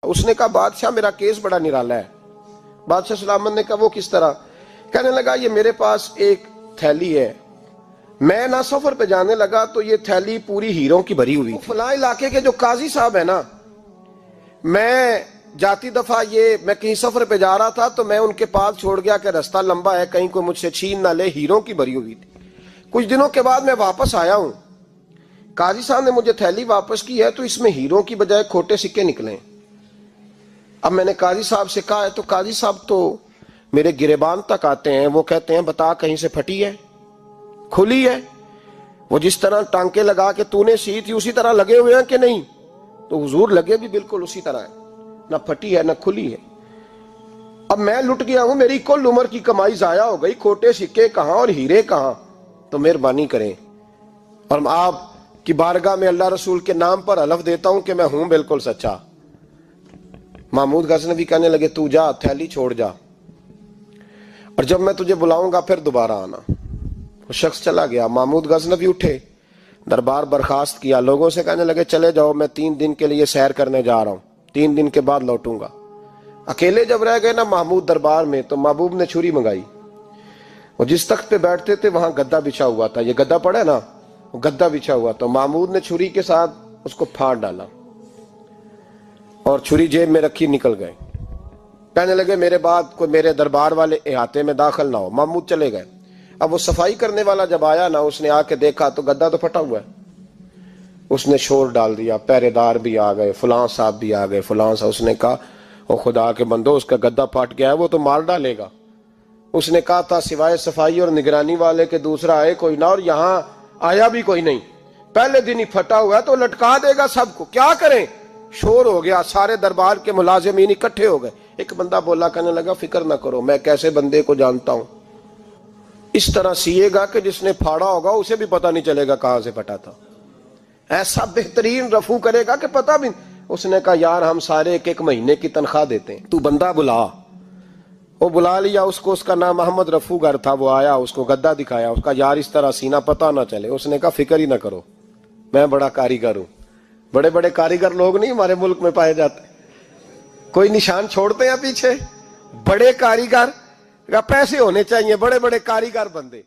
اس نے کہا بادشاہ میرا کیس بڑا نرالا ہے۔ بادشاہ سلامت نے کہا وہ کس طرح؟ کہنے لگا یہ میرے پاس ایک تھیلی ہے، میں نہ سفر پہ جانے لگا تو یہ تھیلی پوری ہیروں کی بھری ہوئی تھی۔ فلاں علاقے کے جو قاضی صاحب ہے نا، میں جاتی دفعہ میں کہیں سفر پہ جا رہا تھا تو میں ان کے پاس چھوڑ گیا کہ رستہ لمبا ہے، کہیں کوئی مجھ سے چھین نہ لے، ہیروں کی بھری ہوئی تھی۔ کچھ دنوں کے بعد میں واپس آیا ہوں، قاضی صاحب نے مجھے تھیلی واپس کی ہے تو اس میں ہیروں کی بجائے کھوٹے سکے نکلے۔ اب میں نے قاضی صاحب سے کہا ہے تو قاضی صاحب تو میرے گریبان تک آتے ہیں، وہ کہتے ہیں بتا کہیں سے پھٹی ہے، کھلی ہے؟ وہ جس طرح ٹانکے لگا کے تو نے سی تھی اسی طرح لگے ہوئے ہیں کہ نہیں؟ تو حضور لگے بھی بالکل اسی طرح ہے، نہ پھٹی ہے نہ کھلی ہے۔ اب میں لٹ گیا ہوں، میری کل عمر کی کمائی ضائع ہو گئی، کھوٹے سکے کہاں اور ہیرے کہاں؟ تو مہربانی کریں اور آپ کی بارگاہ میں اللہ رسول کے نام پر حلف دیتا ہوں کہ میں ہوں بالکل سچا۔ محمود غزنوی کہنے لگے تو جا، تھیلی چھوڑ جا، اور جب میں تجھے بلاؤں گا پھر دوبارہ آنا۔ وہ شخص چلا گیا۔ محمود غزنوی اٹھے، دربار برخاست کیا، لوگوں سے کہنے لگے چلے جاؤ، میں 3 دن کے لیے سیر کرنے جا رہا ہوں، 3 دن کے بعد لوٹوں گا۔ اکیلے جب رہ گئے نا محمود دربار میں تو محبوب نے چھری منگائی۔ وہ جس تخت پہ بیٹھتے تھے وہاں گدا بچھا ہوا تھا، یہ گدا پڑا ہے نا، وہ گدا بچھا ہوا تھا۔ محمود نے چھری کے ساتھ اس کو پھاڑ ڈالا اور چھری جیب میں رکھی نکل گئے۔ کہنے لگے میرے بعد کوئی میرے دربار والے احاطے میں داخل نہ ہو۔ محمود چلے گئے۔ اب وہ صفائی کرنے والا جب آیا نا، اس نے آ کے دیکھا تو گدا تو پھٹا ہوا ہے۔ اس نے شور ڈال دیا، پہرے دار بھی آ گئے، فلاں صاحب بھی آ گئے، فلاں صاحب۔ اس نے کہا او خدا کے بندو، اس کا گدا پھٹ گیا ہے، وہ تو مار ڈالے گا۔ اس نے کہا تھا سوائے صفائی اور نگرانی والے کے دوسرا آئے کوئی نہ، اور یہاں آیا بھی کوئی نہیں، پہلے دن ہی پھٹا ہوا ہے تو لٹکا دے گا سب کو، کیا کریں؟ شور ہو گیا، سارے دربار کے ملازمین اکٹھے ہو گئے۔ ایک بندہ بولا، کہنے لگا فکر نہ کرو، میں کیسے بندے کو جانتا ہوں، اس طرح سیے گا کہ جس نے پھاڑا ہوگا اسے بھی پتہ نہیں چلے گا کہاں سے پھٹا تھا، ایسا بہترین رفو کرے گا کہ پتہ بھی۔ اس نے کہا یار ہم سارے 1 مہینے کی تنخواہ دیتے ہیں، تو بندہ بلا۔ وہ بلا لیا اس کو، اس کا نام محمد رفو گر تھا۔ وہ آیا، اس کو گدا دکھایا، اس کا یار اس طرح سینہ پتہ نہ چلے۔ اس نے کہا فکر ہی نہ کرو، میں بڑا کاریگر ہوں۔ بڑے بڑے کاریگر لوگ نہیں ہمارے ملک میں پائے جاتے، کوئی نشان چھوڑتے ہیں پیچھے؟ بڑے کاریگر، پیسے ہونے چاہیے، بڑے بڑے کاریگر بندے۔